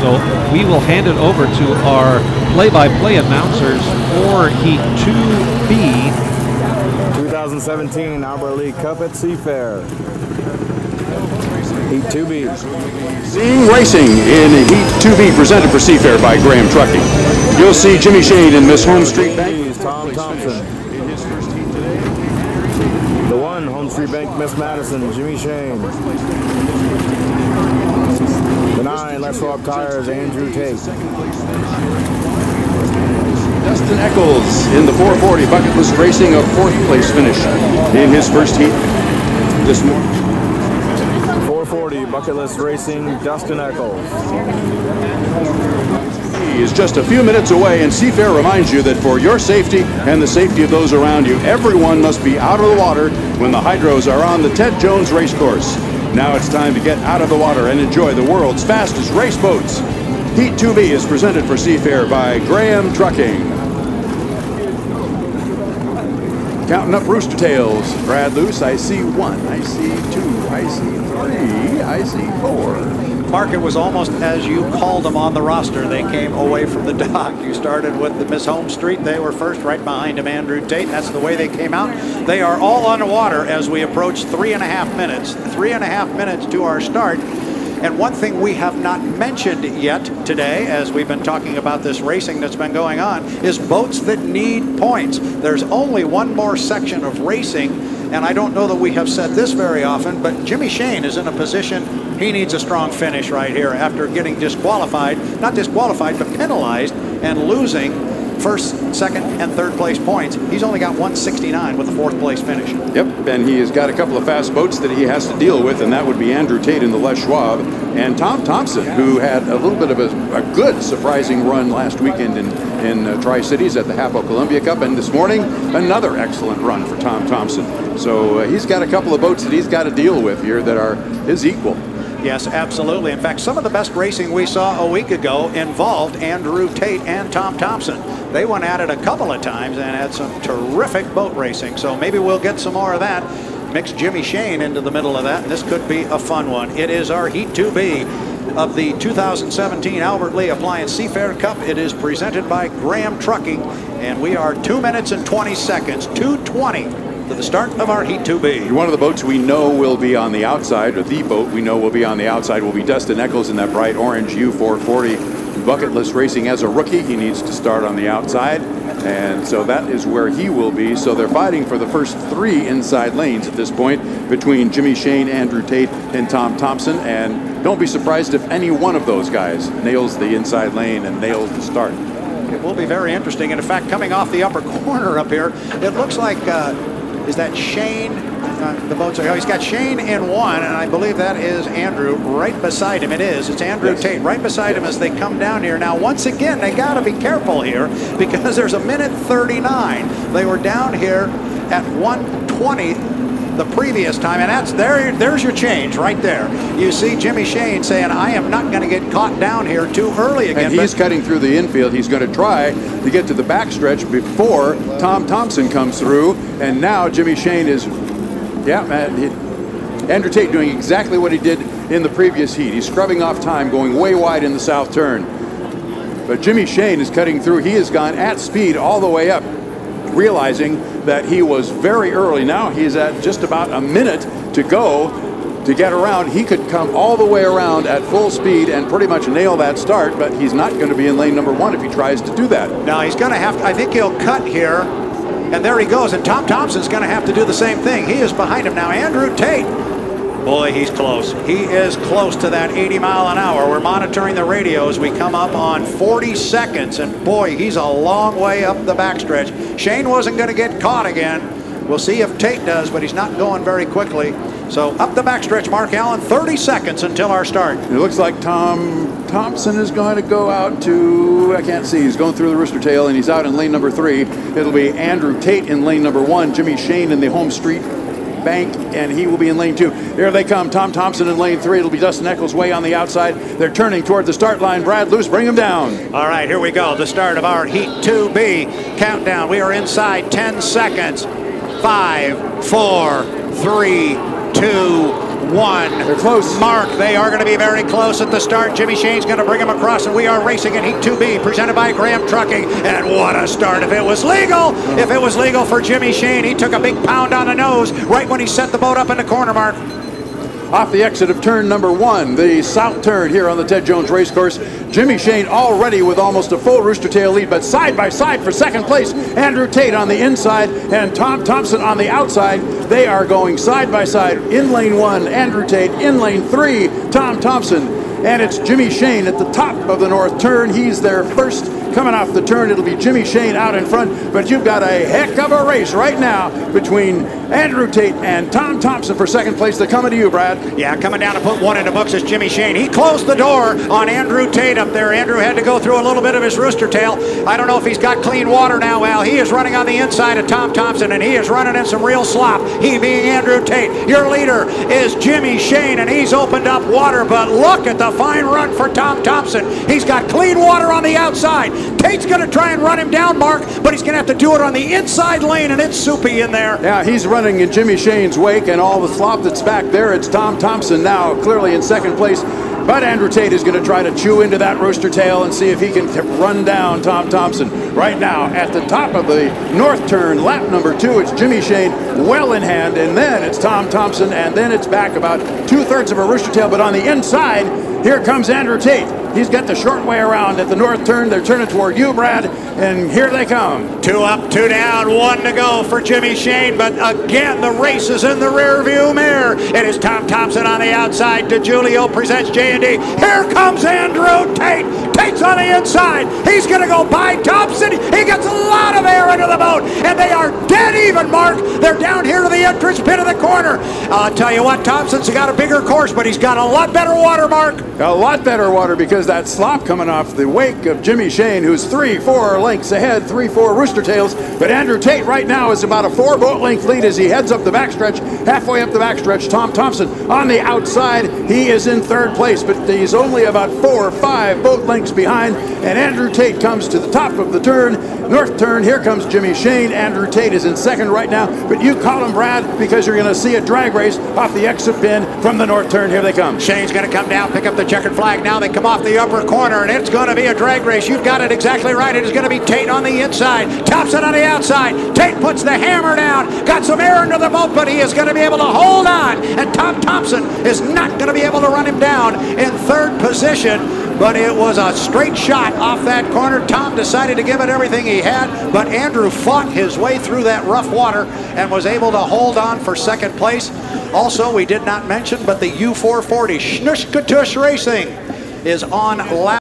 So we will hand it over to our play-by-play announcers for Heat 2B. 2017 Albert League Cup at Seafair. Heat 2B. Seeing racing in Heat 2B presented for Seafair by Graham Trucking. You'll see Jimmy Shane in Miss Home Street Bank. Tom Thompson. The one, Home Street Bank, Miss Madison, Jimmy Shane. The 9, Let's Swap Tires, Andrew Tate. Dustin Eccles in the 440 bucket list racing, a 4th place finish in his first heat this morning. 440 bucket list racing, Dustin Eccles. He is just a few minutes away, and Seafair reminds you that for your safety and the safety of those around you, everyone must be out of the water when the hydros are on the Ted Jones Racecourse. Now it's time to get out of the water and enjoy the world's fastest race boats. Heat 2B is presented for Seafair by Graham Trucking. Counting up rooster tails. Brad Luce, I see 1, I see 2, I see 3, I see 4. Mark, it was almost as you called them on the roster. They came away from the dock. You started with the Miss Home Street. They were first, right behind him, Andrew Tate. That's the way they came out. They are all underwater as we approach 3.5 minutes. 3.5 minutes to our start. And one thing we have not mentioned yet today, as we've been talking about this racing that's been going on, is boats that need points. There's only one more section of racing, and I don't know that we have said this very often, but Jimmy Shane is in a position, he needs a strong finish right here after getting disqualified, not disqualified, but penalized and losing first, second, and third place points. He's only got 169 with a 4th place finish. Yep, and he has got a couple of fast boats that he has to deal with, and that would be Andrew Tate in the Les Schwab and Tom Thompson, who had a little bit of a good surprising run last weekend in Tri-Cities at the Hapo Columbia Cup, and this morning another excellent run for Tom Thompson. So he's got a couple of boats that he's got to deal with here that are his equal. Yes, absolutely. In fact, some of the best racing we saw a week ago involved Andrew Tate and Tom Thompson. They went at it a couple of times and had some terrific boat racing. So maybe we'll get some more of that. Mix Jimmy Shane into the middle of that, and this could be a fun one. It is our Heat 2B of the 2017 Albert Lee Appliance Seafair Cup. It is presented by Graham Trucking, and we are 2 minutes and 20 seconds, 2:20. To the start of our Heat 2B. One of the boats we know will be on the outside, or the boat we know will be on the outside, will be Dustin Eccles in that bright orange U440 bucket list racing as a rookie. He needs to start on the outside, and so that is where he will be. So they're fighting for the first 3 inside lanes at this point between Jimmy Shane, Andrew Tate, and Tom Thompson, and don't be surprised if any one of those guys nails the inside lane and nails the start. It will be very interesting, and in fact, coming off the upper corner up here, it looks like is that Shane? The boats are, he's got Shane in 1, and I believe that is Andrew right beside him. It is. It's Andrew Tate right beside him as they come down here. Now, once again, they got to be careful here because there's a minute 39. They were down here at 1:20 the previous time, and that's there's your change right there. You see Jimmy Shane saying, I am not going to get caught down here too early again. And he's cutting through the infield. He's going to try to get to the backstretch before Tom Thompson comes through, and now Jimmy Shane is, Andrew Tate doing exactly what he did in the previous heat. He's scrubbing off time, going way wide in the south turn. But Jimmy Shane is cutting through. He has gone at speed all the way up, realizing that he was very early. Now he's at just about a minute to go to get around. He could come all the way around at full speed and pretty much nail that start, but he's not going to be in lane number 1 if he tries to do that. Now he's going to have to, I think he'll cut here, and there he goes, and Tom Thompson's going to have to do the same thing. He is behind him now. Andrew Tate, boy, he's close. He is close to that 80 mile an hour. We're monitoring the radio as we come up on 40 seconds, and boy, he's a long way up the backstretch. Shane wasn't going to get caught again. We'll see if Tate does, but he's not going very quickly. So up the backstretch, Mark Allen, 30 seconds until our start. It looks like Tom Thompson is going to go out to, I can't see, he's going through the rooster tail, and he's out in lane number 3. It'll be Andrew Tate in lane number 1, Jimmy Shane in the home street bank, and he will be in lane 2. Here they come, Tom Thompson in lane 3. It'll be Dustin Eccles way on the outside. They're turning toward the start line. Brad Luce, bring him down. All right, here we go. The start of our Heat 2B countdown. We are inside 10 seconds. 5, 4, 3, 2, 1. They're close. Mark, they are going to be very close at the start. Jimmy Shane's going to bring him across, and we are racing in Heat 2B, presented by Graham Trucking. And what a start. If it was legal for Jimmy Shane, he took a big pound on the nose right when he set the boat up in the corner, Mark. Off the exit of turn number 1, the south turn here on the Ted Jones Racecourse. Jimmy Shane already with almost a full rooster tail lead, but side by side for second place, Andrew Tate on the inside and Tom Thompson on the outside. They are going side by side. In lane 1, Andrew Tate. In lane 3, Tom Thompson. And it's Jimmy Shane at the top of the north turn. He's there first. Coming off the turn, it'll be Jimmy Shane out in front, but you've got a heck of a race right now between Andrew Tate and Tom Thompson for second place. They're coming to you, Brad. Yeah, coming down to put one in the books is Jimmy Shane. He closed the door on Andrew Tate up there. Andrew had to go through a little bit of his rooster tail. I don't know if he's got clean water now, Al. He is running on the inside of Tom Thompson, and he is running in some real slop. He being Andrew Tate. Your leader is Jimmy Shane, and he's opened up water, but look at the fine run for Tom Thompson. He's got clean water on the outside. Tate's going to try and run him down, Mark, but he's going to have to do it on the inside lane, and it's soupy in there. Yeah, he's running in Jimmy Shane's wake, and all the slop that's back there, it's Tom Thompson now clearly in second place. But Andrew Tate is going to try to chew into that rooster tail and see if he can run down Tom Thompson. Right now, at the top of the north turn, lap number 2, it's Jimmy Shane well in hand, and then it's Tom Thompson, and then it's back about 2/3 of a rooster tail. But on the inside, here comes Andrew Tate. He's got the short way around at the north turn. They're turning toward you, Brad, and here they come. 2 up, 2 down, 1 to go for Jimmy Shane, but again, the race is in the rearview mirror. It is Tom Thompson on the outside. DeGiulio presents J&D. Here comes Andrew Tate. Tate's on the inside. He's going to go by Thompson. He gets a lot of air into the boat, and they are dead even, Mark. They're down here to the entrance pit of the corner. I'll tell you what, Thompson's got a bigger course, but he's got a lot better water, Mark. A lot better water because that slop coming off the wake of Jimmy Shane, who's 3-4 lengths ahead, 3-4 rooster tails. But Andrew Tate right now is about a 4 boat length lead as he heads up the backstretch. Halfway up the backstretch, Tom Thompson on the outside. He is in third place, but he's only about 4 or 5 boat lengths behind. And Andrew Tate comes to the top of the turn, north turn. Here comes Jimmy Shane. Andrew Tate is in second right now, but you call him, Brad, because you're going to see a drag race off the exit pin from the north turn. Here they come. Shane's going to come down, pick up the checkered flag. Now they come off the upper corner, and it's going to be a drag race. You've got it exactly right. It is going to be Tate on the inside, Thompson on the outside. Tate puts the hammer down, got some air into the boat, but he is going to be able to hold on, and Tom Thompson is not going to be able to run him down in third position. But it was a straight shot off that corner. Tom decided to give it everything he had, but Andrew fought his way through that rough water and was able to hold on for second place. Also, we did not mention, but the U440 Schnushkatush Racing is on lap